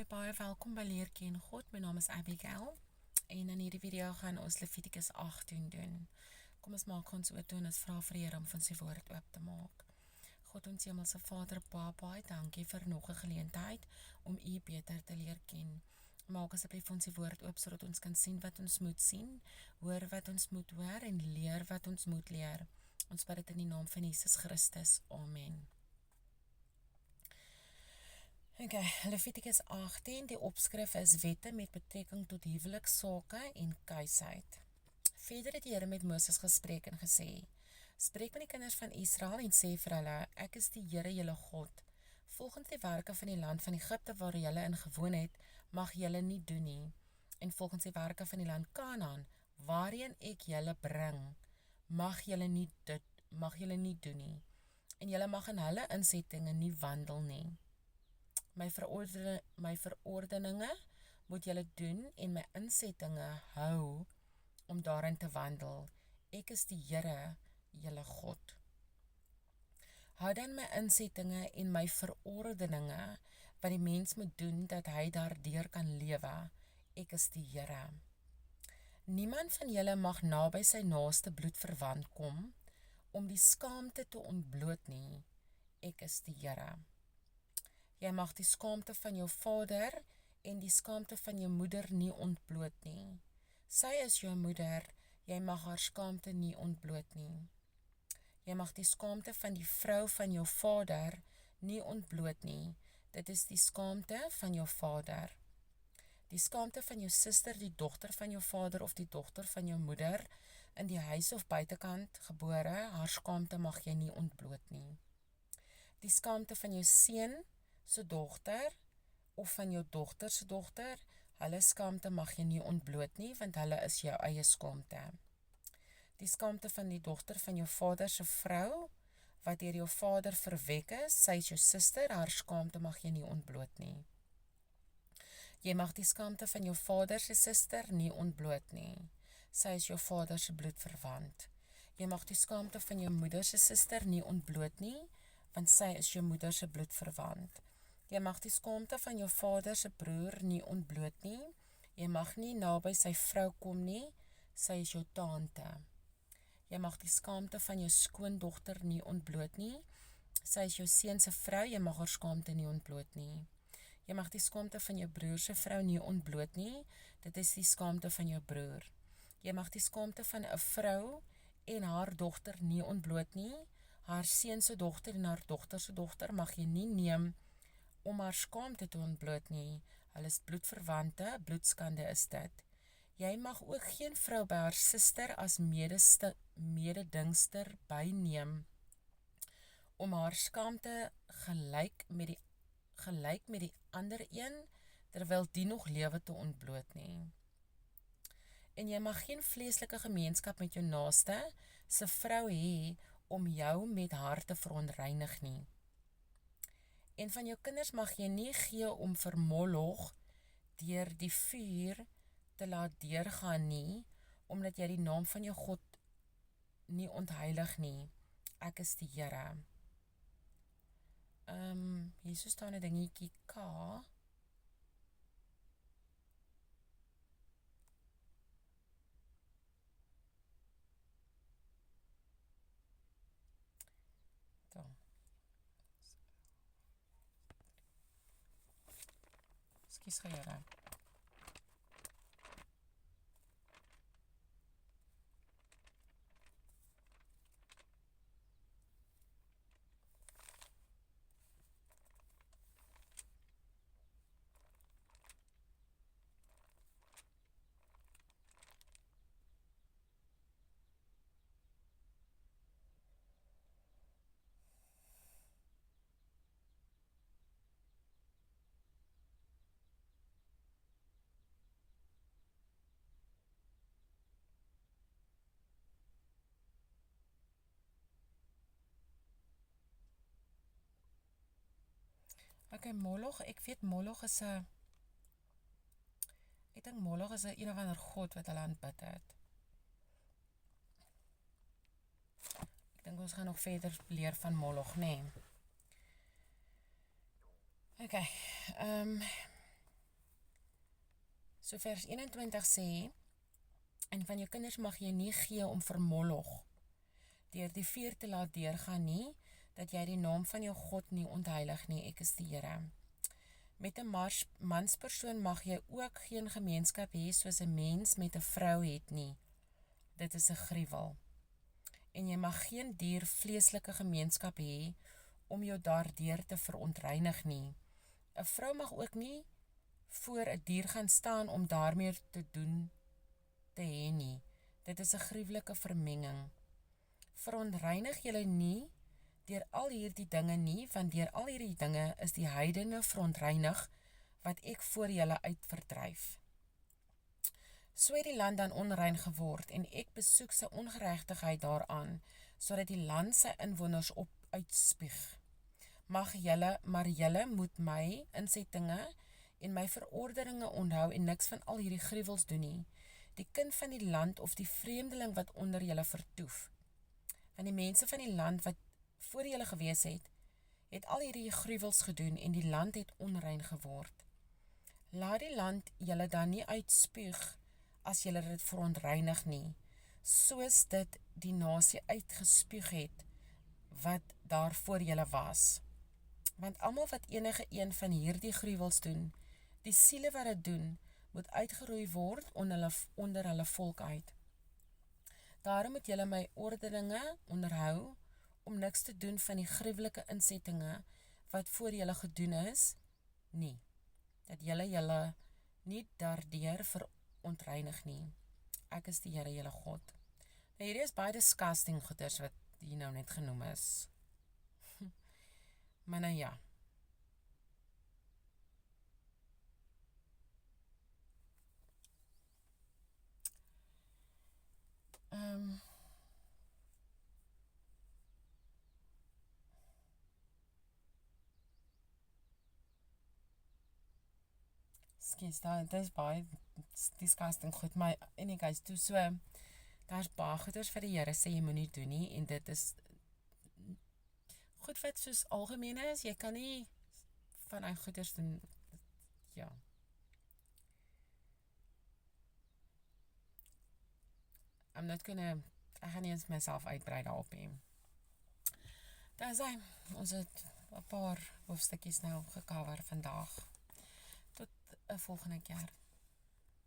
Baie welkom by Leer Ken God. My naam is Abigail en in hierdie video gaan ons Levitikus 18 doen. Kom ons maak ons oop toe en ons vra vir die Here om van sy woord oop te maak. God ons hemelse Vader, baie dankie vir nog 'n geleentheid om U beter te leer ken. Maak asseblief ons die woord oop sodat ons kan sien wat ons moet sien, hoor wat ons moet hoor en leer wat ons moet leer. Ons bid dit in die naam van Jesus Christus. Amen. Okay, Levitikus 18, die opskrif is wette met betrekking tot huwelikssake en kuisheid. Verder het die Here met Moses gespreek en gesê, spreek met die kinders van Israel en sê vir hulle, ek is die Here julle God. Volgens die werke van die land van Egipte waar julle in gewoon het, mag julle nie doen nie. En volgens die werke van die land Kanaan, waarheen ek julle bring, mag julle nie doen nie. En julle mag in hulle insettinge nie wandel nie. My verordeninge moet julle doen en my insettinge hou om daarin te wandel. Ek is die Here, julle God. Hou dan my insettinge en my verordeninge wat die mens moet doen dat hy daardeur kan lewe. Ek is die Here. Niemand van julle mag naby sy naaste bloedverwant kom om die skaamte te ontbloot nie. Ek is die Here. Jy mag die skaamte van jou vader en die skaamte van jou moeder nie ontbloot nie. Sy is jou moeder, jy mag haar skaamte nie ontbloot nie. Jy mag die skaamte van die vrou van jou vader nie ontbloot nie. Dit is die skaamte van jou vader. Die skaamte van jou suster, die dogter van jou vader of die dogter van jou moeder, in die huis of buitekant gebore, haar skaamte mag jy nie ontbloot nie. Die skaamte van jou seun se dogter, of van jou dogter se dogter, hulle skaamte mag jy nie ontbloot nie, want hulle is jou eie skaamte. Die skaamte van die dogter van jou vader se vrou, wat deur jou vader verwek is, sy is jou suster, haar skaamte mag jy nie ontbloot nie. Jy mag die skaamte van jou vader se suster nie ontbloot nie, sy is jou vader se bloedverwant. Jy mag die skaamte van jou moeder se suster nie ontbloot nie, want sy is jou moeder se bloedverwant. Jy mag die skaamte van jou vader se broer nie ontbloot nie. Jy mag nie naby sy vrou kom nie, sy is jou tante. Jy mag die skaamte van jou skoondogter nie ontbloot nie. Sy is jou seun se vrou, jy mag haar skaamte nie ontbloot nie. Jy mag die skaamte van jou broer se vrou nie ontbloot nie. Dit is die skaamte van jou broer. Jy mag die skaamte van 'n vrou en haar dogter nie ontbloot nie. Haar seun se dogter en haar dogter se dogter mag jy nie neem om haar skaamte te ontbloot nie. Hulle is bloedverwante, bloedskande is dit. Jy mag ook geen vrou by haar suster as mededingster byneem om haar skaamte gelyk met die ander een, terwyl die nog lewe te ontbloot nie. En jy mag geen vleeslike gemeenskap met jou naaste se vrou hê om jou met haar te verontreinig nie. En van jou kinders mag jy nie gee om vir Moloch deur die vuur te laat deurgaan nie, omdat jy die naam van jou God nie ontheilig nie. Ek is die Here. Hier so staan 'n dingetjie K. Ekskuus Here. Okay, Moloch, ek weet Moloch is 'n Ek dink Moloch is 'n een of ander god wat hulle aanbid het. Ek dink ons gaan nog verder leer van Moloch, nê? Okay. So vers 21 sê, en van jou kinders mag jy nie gee om vir Moloch deur die vuur te laat deurgaan nie, dat jy die naam van jou God nie ontheilig nie, ek is die Here. Met 'n manspersoon mag jy ook geen gemeenskap hê soos 'n mens met 'n vrou het nie. Dit is 'n gruwel. En jy mag geen dier vleeslike gemeenskap hê om jou daardeur te verontreinig nie. 'n Vrou mag ook nie voor 'n dier gaan staan om daarmee te doen te hê nie. Dit is 'n gruwelike vermenging. Verontreinig julle nie deur al hierdie dinge nie, want deur al hierdie dinge is die heidene verontreinig wat ek voor julle uit verdryf. So het die land dan onrein geword en ek besoek sy ongeregtigheid daaraan, sodat die land sy inwoners uitspuug. Maar julle moet my insettinge en my verordeninge onthou en niks van al hierdie gruwels doen nie. Die kind van die land of die vreemdeling wat onder julle vertoef. Want die mense van die land wat voor julle gewees het al hierdie gruwels gedoen en die land het onrein geword. Laat die land julle dan nie uitspuug as julle dit verontreinig nie, soos dit die nasie uitgespuug het wat daar voor julle was. Want almal wat enige een van hierdie gruwels doen, die siele wat dit doen, moet uitgeroei word onder hulle volk uit. Daarom moet julle my ordeninge onderhou, om niks te doen van die gruwelike insettinge wat voor julle gedoen is, nie. Dat julle nie daardeur verontreinig nie. Ek is die Here julle God. Nou hierdie is baie disgusting goeders wat hier nou net genoem is. Maar nou ja. Skus, dit is baie disgusting goed, maar anyways, toe so, daar's baie goeders vir die Here sê jy moenie doen nie, en dit is goed wat soos algemeen is, jy kan nie van hy goeders doen, ja. Ek gaan nie eens myself uitbrei daarop hê. Daar is hy, ons het 'n paar hoofstukkies nou gecover vandag. Tot 'n volgende keer.